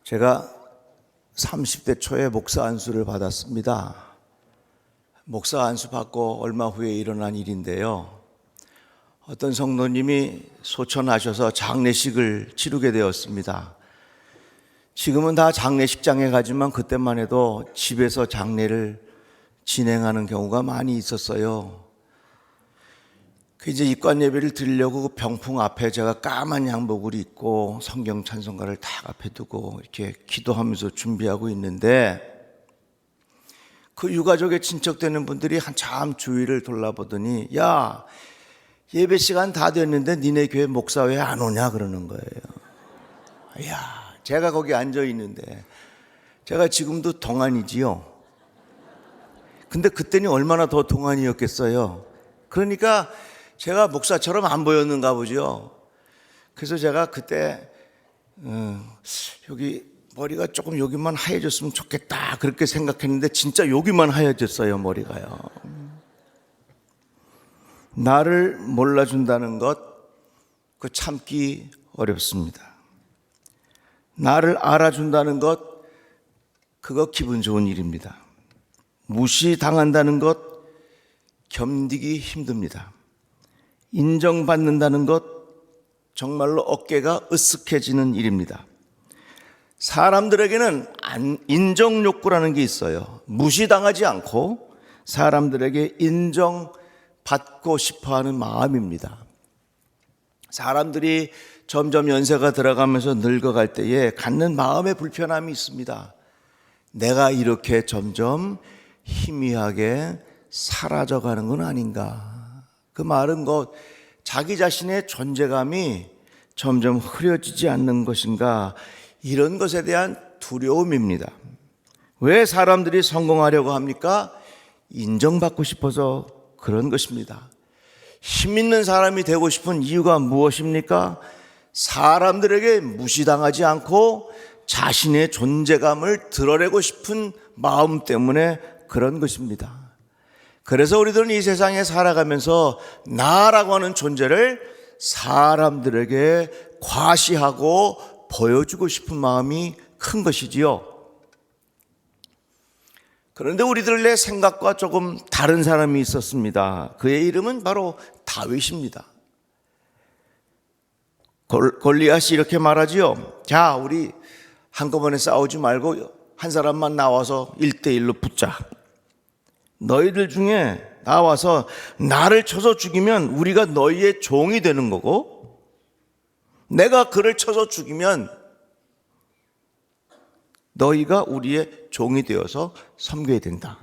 제가 30대 초에 목사 안수를 받았습니다. 목사 안수 받고 얼마 후에 일어난 일인데요. 어떤 성도님이 소천하셔서 장례식을 치르게 되었습니다. 지금은 다 장례식장에 가지만 그때만 해도 집에서 장례를 진행하는 경우가 많이 있었어요. 이제 입관 예배를 드리려고 그 병풍 앞에 제가 까만 양복을 입고 성경 찬송가를 딱 앞에 두고 이렇게 기도하면서 준비하고 있는데 그 유가족의 친척되는 분들이 한참 주위를 돌아보더니 야, 예배 시간 다 됐는데 니네 교회 목사 왜 안 오냐 그러는 거예요. 야, 제가 거기 앉아 있는데 제가 지금도 동안이지요. 근데 그때는 얼마나 더 동안이었겠어요. 그러니까 제가 목사처럼 안 보였는가 보죠. 그래서 제가 그때 여기 머리가 조금 여기만 하얘졌으면 좋겠다 그렇게 생각했는데 진짜 여기만 하얘졌어요. 머리가요. 나를 몰라준다는 것, 그 참기 어렵습니다. 나를 알아준다는 것, 그거 기분 좋은 일입니다. 무시당한다는 것, 견디기 힘듭니다. 인정받는다는 것, 정말로 어깨가 으쓱해지는 일입니다. 사람들에게는 인정욕구라는 게 있어요. 무시당하지 않고 사람들에게 인정받고 싶어하는 마음입니다. 사람들이 점점 연세가 들어가면서 늙어갈 때에 갖는 마음의 불편함이 있습니다. 내가 이렇게 점점 희미하게 사라져가는 건 아닌가. 그 말은 자기 자신의 존재감이 점점 흐려지지 않는 것인가, 이런 것에 대한 두려움입니다. 왜 사람들이 성공하려고 합니까? 인정받고 싶어서 그런 것입니다. 힘 있는 사람이 되고 싶은 이유가 무엇입니까? 사람들에게 무시당하지 않고 자신의 존재감을 드러내고 싶은 마음 때문에 그런 것입니다. 그래서 우리들은 이 세상에 살아가면서 나라고 하는 존재를 사람들에게 과시하고 보여주고 싶은 마음이 큰 것이지요. 그런데 우리들의 생각과 조금 다른 사람이 있었습니다. 그의 이름은 바로 다윗입니다. 골리앗이 이렇게 말하지요. 자, 우리 한꺼번에 싸우지 말고 한 사람만 나와서 1대1로 붙자. 너희들 중에 나와서 나를 쳐서 죽이면 우리가 너희의 종이 되는 거고, 내가 그를 쳐서 죽이면 너희가 우리의 종이 되어서 섬겨야 된다.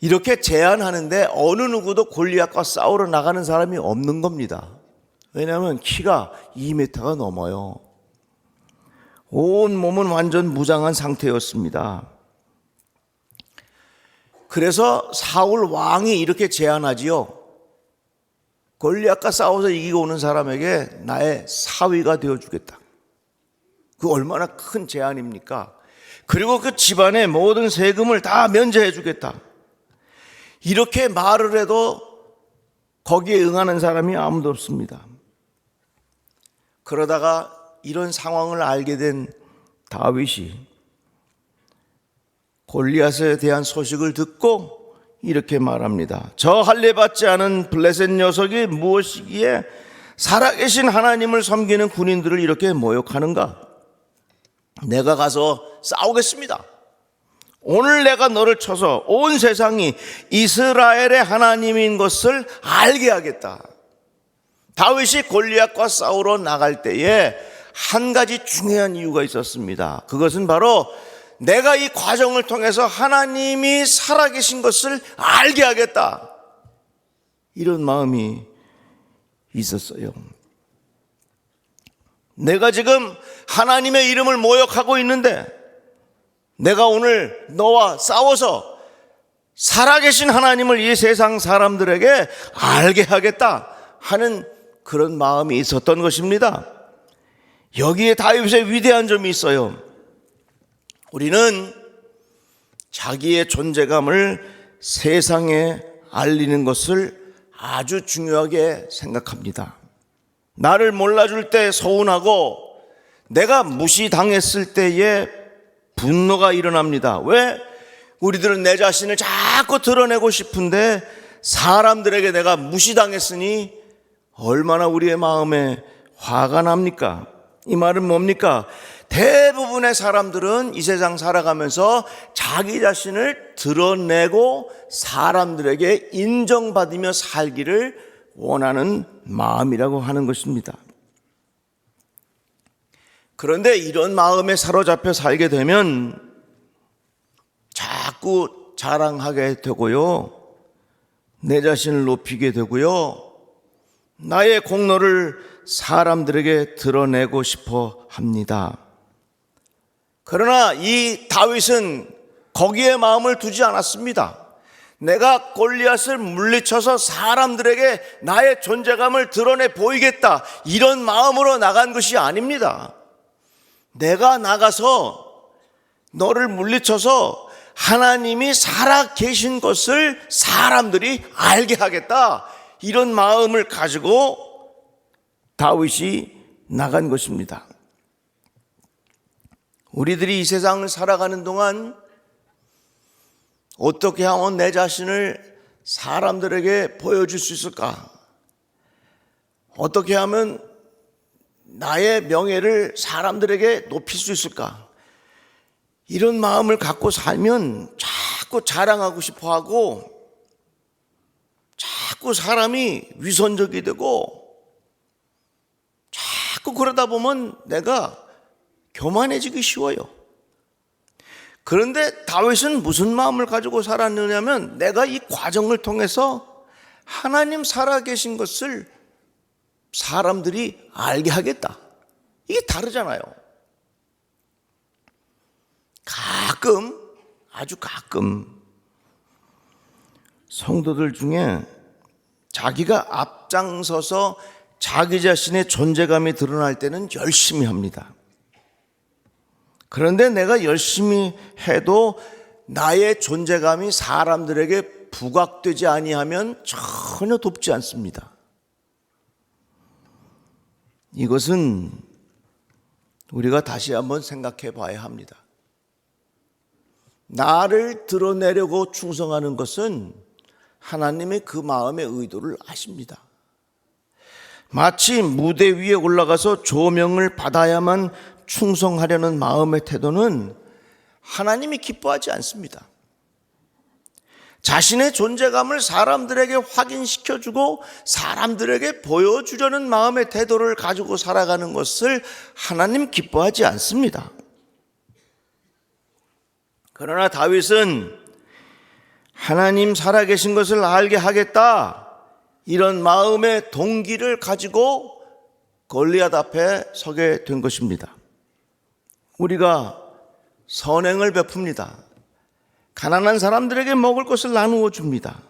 이렇게 제안하는데 어느 누구도 골리앗과 싸우러 나가는 사람이 없는 겁니다. 왜냐하면 키가 2m가 넘어요. 온 몸은 완전 무장한 상태였습니다. 그래서 사울 왕이 이렇게 제안하지요. 골리앗과 싸워서 이기고 오는 사람에게 나의 사위가 되어주겠다. 그 얼마나 큰 제안입니까? 그리고 그 집안의 모든 세금을 다 면제해 주겠다. 이렇게 말을 해도 거기에 응하는 사람이 아무도 없습니다. 그러다가 이런 상황을 알게 된 다윗이 골리앗에 대한 소식을 듣고 이렇게 말합니다. 저 할례받지 않은 블레셋 녀석이 무엇이기에 살아계신 하나님을 섬기는 군인들을 이렇게 모욕하는가? 내가 가서 싸우겠습니다. 오늘 내가 너를 쳐서 온 세상이 이스라엘의 하나님인 것을 알게 하겠다. 다윗이 골리앗과 싸우러 나갈 때에 한 가지 중요한 이유가 있었습니다. 그것은 바로 내가 이 과정을 통해서 하나님이 살아계신 것을 알게 하겠다. 이런 마음이 있었어요. 내가 지금 하나님의 이름을 모욕하고 있는데 내가 오늘 너와 싸워서 살아계신 하나님을 이 세상 사람들에게 알게 하겠다 하는 그런 마음이 있었던 것입니다. 여기에 다윗의 위대한 점이 있어요. 우리는 자기의 존재감을 세상에 알리는 것을 아주 중요하게 생각합니다. 나를 몰라줄 때 서운하고 내가 무시당했을 때에 분노가 일어납니다. 왜? 우리들은 내 자신을 자꾸 드러내고 싶은데 사람들에게 내가 무시당했으니 얼마나 우리의 마음에 화가 납니까? 이 말은 뭡니까? 대부분의 사람들은 이 세상 살아가면서 자기 자신을 드러내고 사람들에게 인정받으며 살기를 원하는 마음이라고 하는 것입니다. 그런데 이런 마음에 사로잡혀 살게 되면 자꾸 자랑하게 되고요, 내 자신을 높이게 되고요, 나의 공로를 사람들에게 드러내고 싶어 합니다. 그러나 이 다윗은 거기에 마음을 두지 않았습니다. 내가 골리앗을 물리쳐서 사람들에게 나의 존재감을 드러내 보이겠다, 이런 마음으로 나간 것이 아닙니다. 내가 나가서 너를 물리쳐서 하나님이 살아 계신 것을 사람들이 알게 하겠다, 이런 마음을 가지고 다윗이 나간 것입니다. 우리들이 이 세상을 살아가는 동안 어떻게 하면 내 자신을 사람들에게 보여줄 수 있을까? 어떻게 하면 나의 명예를 사람들에게 높일 수 있을까? 이런 마음을 갖고 살면 자꾸 자랑하고 싶어 하고, 자꾸 사람이 위선적이 되고, 자꾸 그러다 보면 내가 교만해지기 쉬워요. 그런데 다윗은 무슨 마음을 가지고 살았느냐면, 내가 이 과정을 통해서 하나님 살아계신 것을 사람들이 알게 하겠다. 이게 다르잖아요. 가끔, 아주 가끔 성도들 중에 자기가 앞장서서 자기 자신의 존재감이 드러날 때는 열심히 합니다. 그런데 내가 열심히 해도 나의 존재감이 사람들에게 부각되지 아니하면 전혀 돕지 않습니다. 이것은 우리가 다시 한번 생각해 봐야 합니다. 나를 드러내려고 충성하는 것은 하나님의 그 마음의 의도를 아십니다. 마치 무대 위에 올라가서 조명을 받아야만 충성하려는 마음의 태도는 하나님이 기뻐하지 않습니다. 자신의 존재감을 사람들에게 확인시켜주고 사람들에게 보여주려는 마음의 태도를 가지고 살아가는 것을 하나님 기뻐하지 않습니다. 그러나 다윗은 하나님 살아계신 것을 알게 하겠다, 이런 마음의 동기를 가지고 골리앗 앞에 서게 된 것입니다. 우리가 선행을 베풉니다. 가난한 사람들에게 먹을 것을 나누어 줍니다.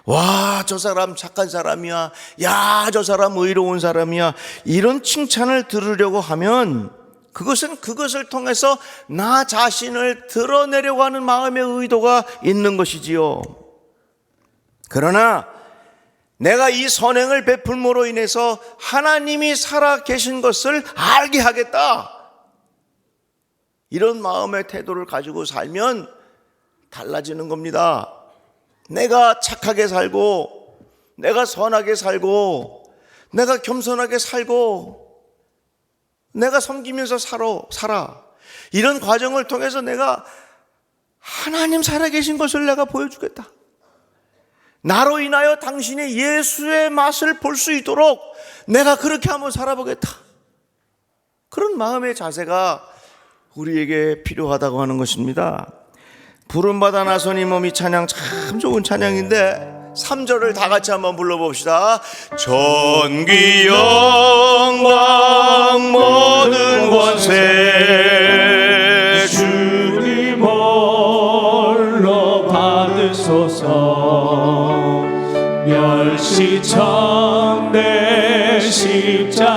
와, 저 사람 착한 사람이야, 야, 저 사람 의로운 사람이야, 이런 칭찬을 들으려고 하면 그것은 그것을 통해서 나 자신을 드러내려고 하는 마음의 의도가 있는 것이지요. 그러나 내가 이 선행을 베풀므로 인해서 하나님이 살아 계신 것을 알게 하겠다, 이런 마음의 태도를 가지고 살면 달라지는 겁니다. 내가 착하게 살고, 내가 선하게 살고, 내가 겸손하게 살고, 내가 섬기면서 살아. 이런 과정을 통해서 내가 하나님 살아계신 것을 내가 보여주겠다. 나로 인하여 당신의 예수의 맛을 볼 수 있도록 내가 그렇게 한번 살아보겠다. 그런 마음의 자세가 우리에게 필요하다고 하는 것입니다. 부름받아 나선 이 몸이 찬양, 참 좋은 찬양인데 3절을 다 같이 한번 불러봅시다. 전기 영광 모든 권세 주님 홀로 받으소서. 멸시천대 십자가는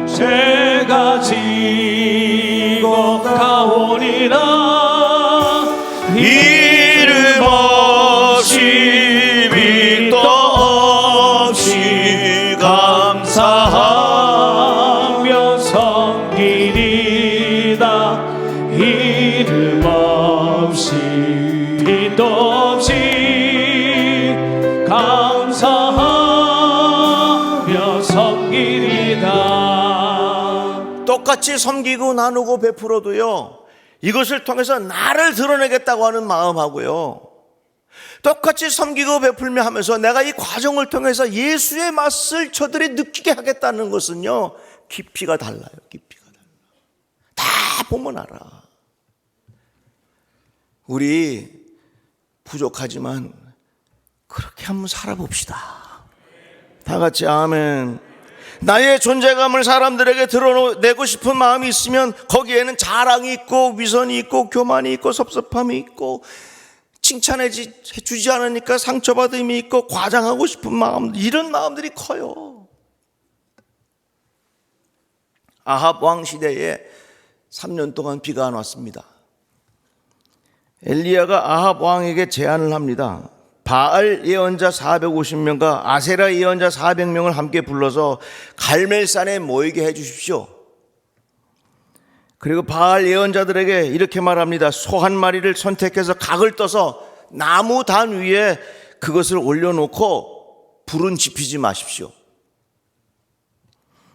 죄가 지고 가오리라. 이름 없이 빛도 없이 감사하리. 똑같이 섬기고 나누고 베풀어도요, 이것을 통해서 나를 드러내겠다고 하는 마음하고요, 똑같이 섬기고 베풀며 하면서 내가 이 과정을 통해서 예수의 맛을 저들이 느끼게 하겠다는 것은요, 깊이가 달라요. 깊이가 달라. 다 보면 알아. 우리 부족하지만 그렇게 한번 살아봅시다. 다 같이 아멘. 나의 존재감을 사람들에게 드러내고 싶은 마음이 있으면 거기에는 자랑이 있고 위선이 있고 교만이 있고 섭섭함이 있고 칭찬해 주지 않으니까 상처받음이 있고 과장하고 싶은 마음, 이런 마음들이 커요. 아합 왕 시대에 3년 동안 비가 안 왔습니다. 엘리야가 아합 왕에게 제안을 합니다. 바알 예언자 450명과 아세라 예언자 400명을 함께 불러서 갈멜산에 모이게 해 주십시오. 그리고 바알 예언자들에게 이렇게 말합니다. 소 한 마리를 선택해서 각을 떠서 나무 단 위에 그것을 올려놓고 불은 지피지 마십시오.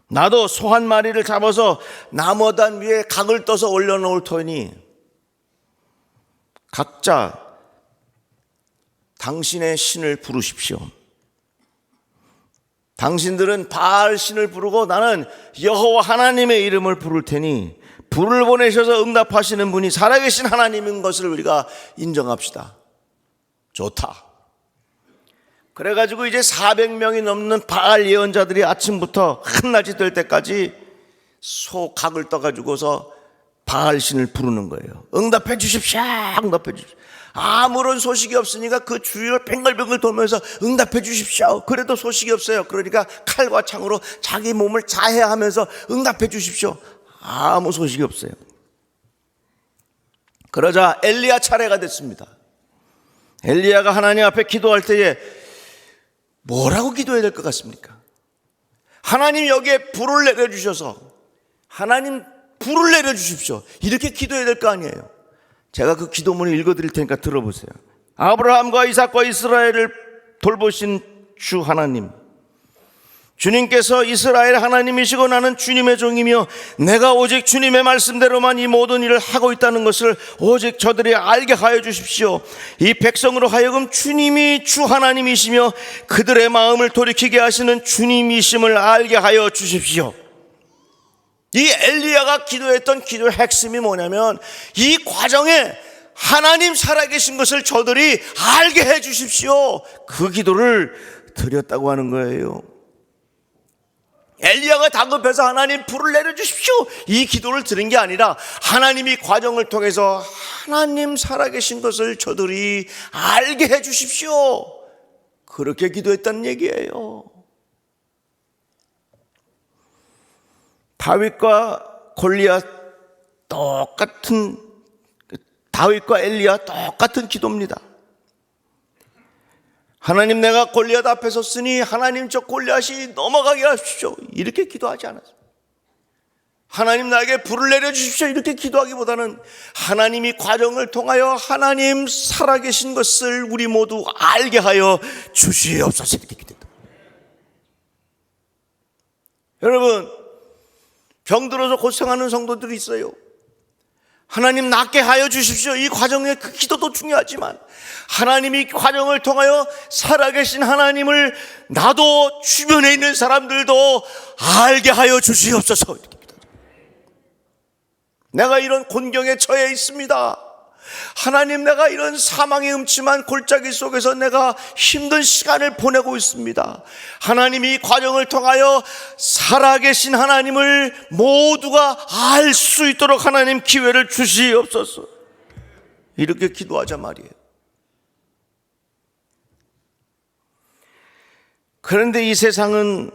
나도 소 한 마리를 잡아서 나무 단 위에 각을 떠서 올려놓을 터니 각자 당신의 신을 부르십시오. 당신들은 바알 신을 부르고 나는 여호와 하나님의 이름을 부를 테니 불을 보내셔서 응답하시는 분이 살아계신 하나님인 것을 우리가 인정합시다. 좋다. 그래가지고 이제 400명이 넘는 바알 예언자들이 아침부터 한낮이 될 때까지 소 각을 떠가지고서 바알 신을 부르는 거예요. 응답해 주십시오. 응답해 주십시오. 아무런 소식이 없으니까 그 주위를 뱅글뱅글 돌면서 응답해 주십시오. 그래도 소식이 없어요. 그러니까 칼과 창으로 자기 몸을 자해하면서 응답해 주십시오. 아무 소식이 없어요. 그러자 엘리야 차례가 됐습니다. 엘리야가 하나님 앞에 기도할 때에 뭐라고 기도해야 될 것 같습니까? 하나님 여기에 불을 내려주셔서 하나님 불을 내려주십시오. 이렇게 기도해야 될 거 아니에요. 제가 그 기도문을 읽어드릴 테니까 들어보세요. 아브라함과 이삭과 이스라엘을 돌보신 주 하나님, 주님께서 이스라엘 하나님이시고 나는 주님의 종이며 내가 오직 주님의 말씀대로만 이 모든 일을 하고 있다는 것을 오직 저들이 알게 하여 주십시오. 이 백성으로 하여금 주님이 주 하나님이시며 그들의 마음을 돌이키게 하시는 주님이심을 알게 하여 주십시오. 이 엘리야가 기도했던 기도의 핵심이 뭐냐면 이 과정에 하나님 살아계신 것을 저들이 알게 해 주십시오. 그 기도를 드렸다고 하는 거예요. 엘리야가 다급해서 하나님 불을 내려주십시오 이 기도를 드린 게 아니라 하나님이 과정을 통해서 하나님 살아계신 것을 저들이 알게 해 주십시오. 그렇게 기도했다는 얘기예요. 다윗과 엘리야 똑같은 기도입니다. 하나님 내가 골리앗 앞에 섰으니 하나님 저 골리앗이 넘어가게 하십시오. 이렇게 기도하지 않았어요. 하나님 나에게 불을 내려주십시오. 이렇게 기도하기보다는 하나님이 과정을 통하여 하나님 살아계신 것을 우리 모두 알게 하여 주시옵소서. 이렇게 기도했다. 여러분, 병들어서 고생하는 성도들이 있어요. 하나님 낫게 하여 주십시오. 이 과정의 그 기도도 중요하지만 하나님이 과정을 통하여 살아계신 하나님을 나도 주변에 있는 사람들도 알게 하여 주시옵소서. 내가 이런 곤경에 처해 있습니다. 하나님 내가 이런 사망의 음침한 골짜기 속에서 내가 힘든 시간을 보내고 있습니다. 하나님이 이 과정을 통하여 살아계신 하나님을 모두가 알 수 있도록 하나님 기회를 주시옵소서. 이렇게 기도하자 말이에요. 그런데 이 세상은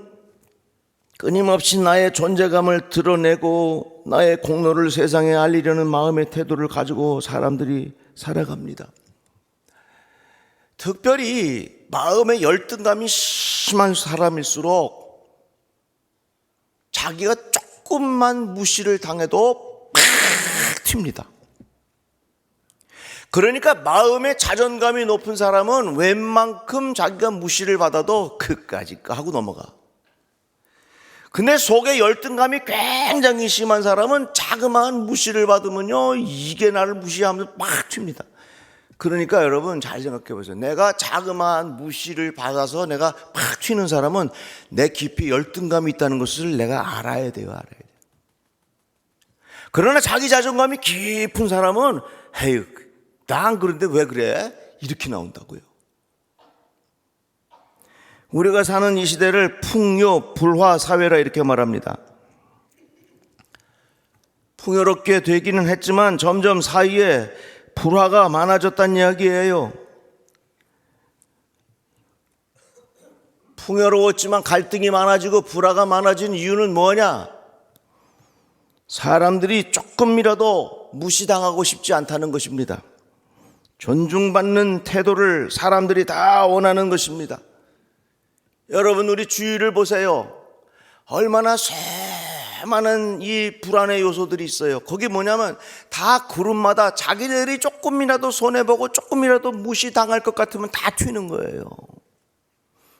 끊임없이 나의 존재감을 드러내고 나의 공로를 세상에 알리려는 마음의 태도를 가지고 사람들이 살아갑니다. 특별히 마음의 열등감이 심한 사람일수록 자기가 조금만 무시를 당해도 팍 튑니다. 그러니까 마음의 자존감이 높은 사람은 웬만큼 자기가 무시를 받아도 그까짓 거 하고 넘어가. 근데 속에 열등감이 굉장히 심한 사람은 자그마한 무시를 받으면요, 이게 나를 무시하면서 막 튑니다. 그러니까 여러분 잘 생각해 보세요. 내가 자그마한 무시를 받아서 내가 팍 튀는 사람은 내 깊이 열등감이 있다는 것을 내가 알아야 돼요. 그러나 자기 자존감이 깊은 사람은 에휴, 난 그런데 왜 그래? 이렇게 나온다고요. 우리가 사는 이 시대를 풍요, 불화 사회라 이렇게 말합니다. 풍요롭게 되기는 했지만 점점 사이에 불화가 많아졌다는 이야기예요. 풍요로웠지만 갈등이 많아지고 불화가 많아진 이유는 뭐냐? 사람들이 조금이라도 무시당하고 싶지 않다는 것입니다. 존중받는 태도를 사람들이 다 원하는 것입니다. 여러분, 우리 주위를 보세요. 얼마나 많은 이 불안의 요소들이 있어요. 거기 뭐냐면 다 그룹마다 자기들이 조금이라도 손해보고 조금이라도 무시당할 것 같으면 다 튀는 거예요.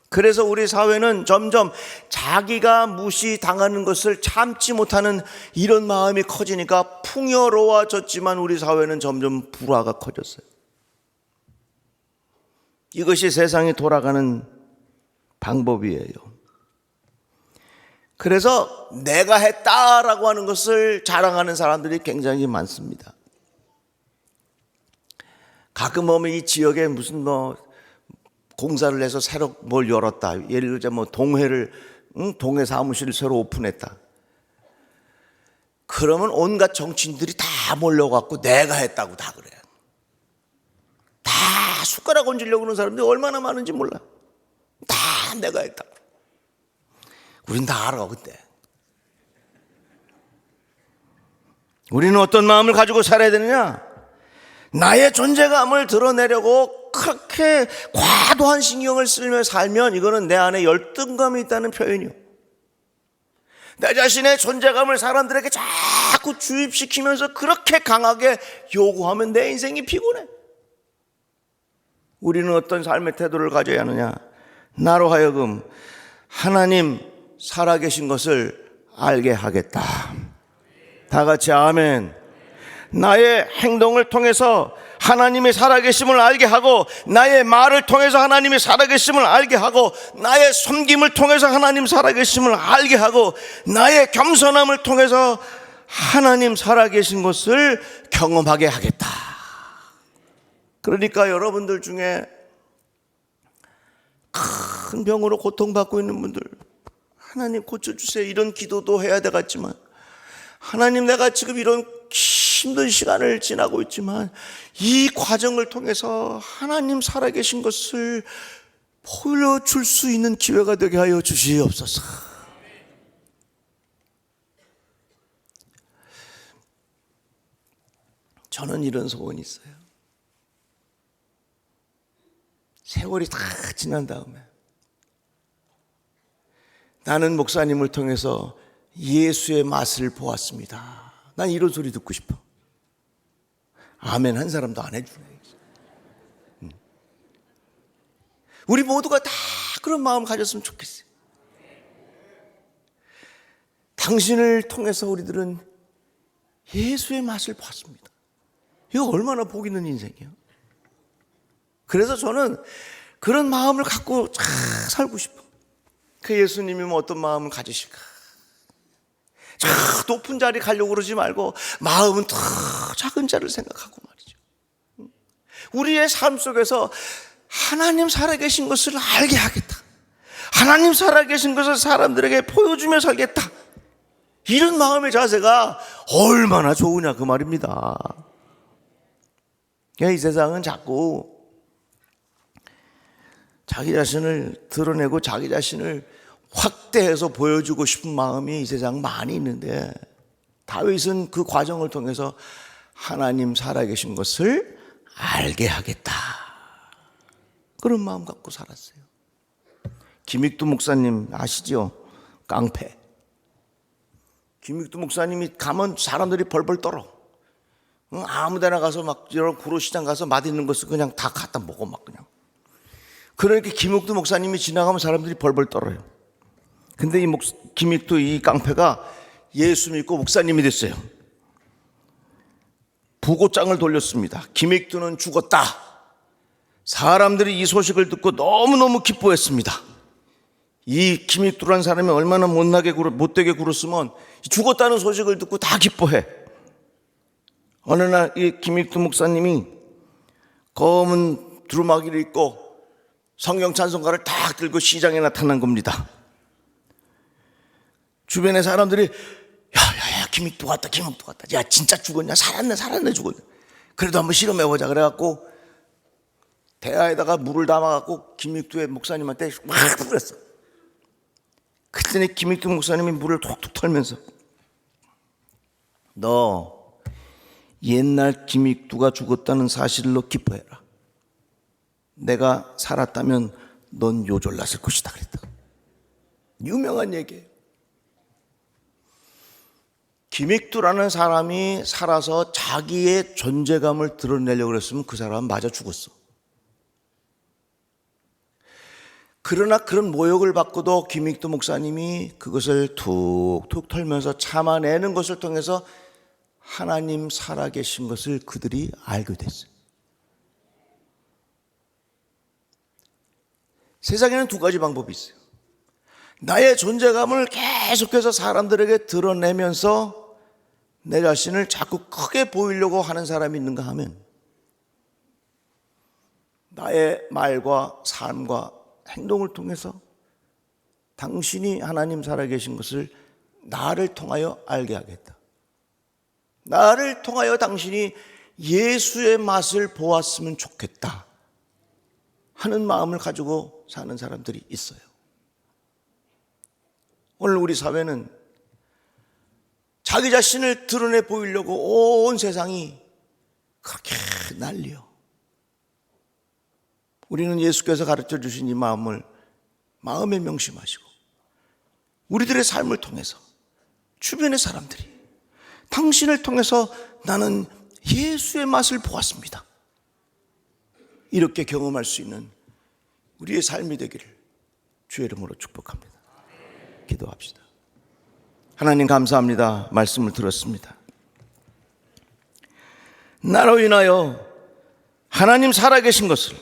그래서 우리 사회는 점점 자기가 무시당하는 것을 참지 못하는 이런 마음이 커지니까 풍요로워졌지만 우리 사회는 점점 불화가 커졌어요. 이것이 세상이 돌아가는 방법이에요. 그래서 내가 했다라고 하는 것을 자랑하는 사람들이 굉장히 많습니다. 가끔 보면 이 지역에 무슨 공사를 해서 새로 뭘 열었다. 예를 들자면 동해 사무실을 새로 오픈했다. 그러면 온갖 정치인들이 다 몰려갖고 내가 했다고 다 그래요. 다 숟가락 얹으려고 그러는 사람들이 얼마나 많은지 몰라. 다 내가 했다. 우린 다 알아. 그때 우리는 어떤 마음을 가지고 살아야 되느냐? 나의 존재감을 드러내려고 그렇게 과도한 신경을 쓰며 살면 이거는 내 안에 열등감이 있다는 표현이요. 내 자신의 존재감을 사람들에게 자꾸 주입시키면서 그렇게 강하게 요구하면 내 인생이 피곤해. 우리는 어떤 삶의 태도를 가져야 하느냐? 나로 하여금 하나님 살아계신 것을 알게 하겠다. 다 같이 아멘. 나의 행동을 통해서 하나님의 살아계심을 알게 하고, 나의 말을 통해서 하나님의 살아계심을 알게 하고, 나의 섬김을 통해서 하나님 살아계심을 알게 하고, 나의 겸손함을 통해서 하나님 살아계신 것을 경험하게 하겠다. 그러니까 여러분들 중에 큰 병으로 고통받고 있는 분들, 하나님 고쳐주세요 이런 기도도 해야 되겠지만, 하나님 내가 지금 이런 힘든 시간을 지나고 있지만 이 과정을 통해서 하나님 살아계신 것을 보여줄 수 있는 기회가 되게 하여 주시옵소서. 저는 이런 소원이 있어요. 세월이 다 지난 다음에 나는 목사님을 통해서 예수의 맛을 보았습니다. 난 이런 소리 듣고 싶어. 아멘 한 사람도 안 해주네. 우리 모두가 다 그런 마음 가졌으면 좋겠어요. 당신을 통해서 우리들은 예수의 맛을 봤습니다. 이거 얼마나 복 있는 인생이에요. 그래서 저는 그런 마음을 갖고 잘 살고 싶어. 그 예수님이면 어떤 마음을 가지실까? 저 높은 자리 가려고 그러지 말고 마음은 더 작은 자를 생각하고 말이죠. 우리의 삶 속에서 하나님 살아계신 것을 알게 하겠다. 하나님 살아계신 것을 사람들에게 보여주며 살겠다. 이런 마음의 자세가 얼마나 좋으냐 그 말입니다. 이 세상은 자꾸 자기 자신을 드러내고 자기 자신을 확대해서 보여주고 싶은 마음이 이 세상 많이 있는데, 다윗은 그 과정을 통해서 하나님 살아계신 것을 알게 하겠다, 그런 마음 갖고 살았어요. 김익두 목사님 아시죠? 깡패. 김익두 목사님이 가면 사람들이 벌벌 떨어. 아무 데나 가서 막 여러 구로시장 가서 맛있는 것을 그냥 다 갖다 먹어 막 그냥. 그러니까 김익두 목사님이 지나가면 사람들이 벌벌 떨어요. 근데 이 김익두 이 깡패가 예수 믿고 목사님이 됐어요. 부고장을 돌렸습니다. 김익두는 죽었다. 사람들이 이 소식을 듣고 너무너무 기뻐했습니다. 이 김익두라는 사람이 얼마나 못되게 굴었으면 죽었다는 소식을 듣고 다 기뻐해. 어느 날 이 김익두 목사님이 검은 두루마기를 입고 성경 찬송가를 딱 들고 시장에 나타난 겁니다. 주변의 사람들이 야 김익두 같다. 야 진짜 죽었냐? 살았네 죽었네. 그래도 한번 실험해보자 그래갖고 대야에다가 물을 담아갖고 김익두의 목사님한테 막 뿌렸어. 그랬더니 김익두 목사님이 물을 톡톡 털면서 너 옛날 김익두가 죽었다는 사실로 기뻐해라. 내가 살았다면 넌 요졸랐을 것이다 그랬다. 유명한 얘기예요. 김익두라는 사람이 살아서 자기의 존재감을 드러내려고 그랬으면 그 사람은 맞아 죽었어. 그러나 그런 모욕을 받고도 김익두 목사님이 그것을 툭툭 털면서 참아내는 것을 통해서 하나님 살아계신 것을 그들이 알게 됐어요. 세상에는 두 가지 방법이 있어요. 나의 존재감을 계속해서 사람들에게 드러내면서 내 자신을 자꾸 크게 보이려고 하는 사람이 있는가 하면 나의 말과 삶과 행동을 통해서 당신이 하나님 살아계신 것을 나를 통하여 알게 하겠다. 나를 통하여 당신이 예수의 맛을 보았으면 좋겠다 하는 마음을 가지고 사는 사람들이 있어요. 오늘 우리 사회는 자기 자신을 드러내 보이려고 온 세상이 그렇게 난리요. 우리는 예수께서 가르쳐 주신 이 마음을 마음에 명심하시고 우리들의 삶을 통해서 주변의 사람들이 당신을 통해서 나는 예수의 맛을 보았습니다. 이렇게 경험할 수 있는 우리의 삶이 되기를 주의 이름으로 축복합니다. 기도합시다. 하나님 감사합니다. 말씀을 들었습니다. 나로 인하여 하나님 살아계신 것을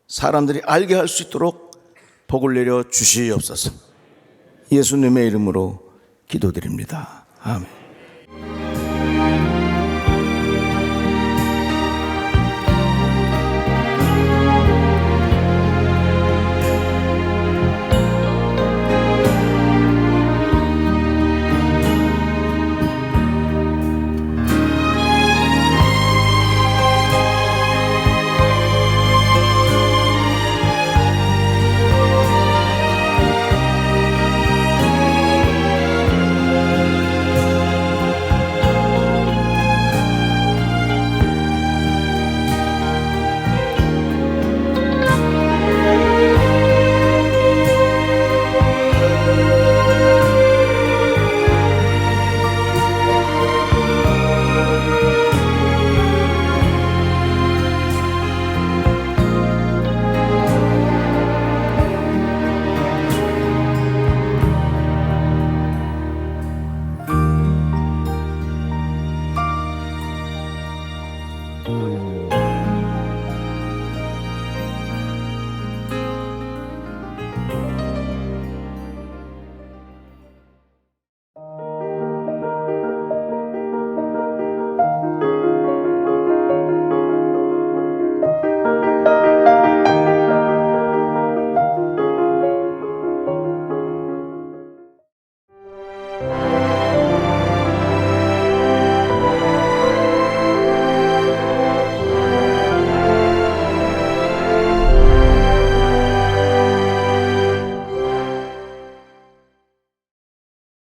사람들이 알게 할 수 있도록 복을 내려 주시옵소서. 예수님의 이름으로 기도드립니다. 아멘.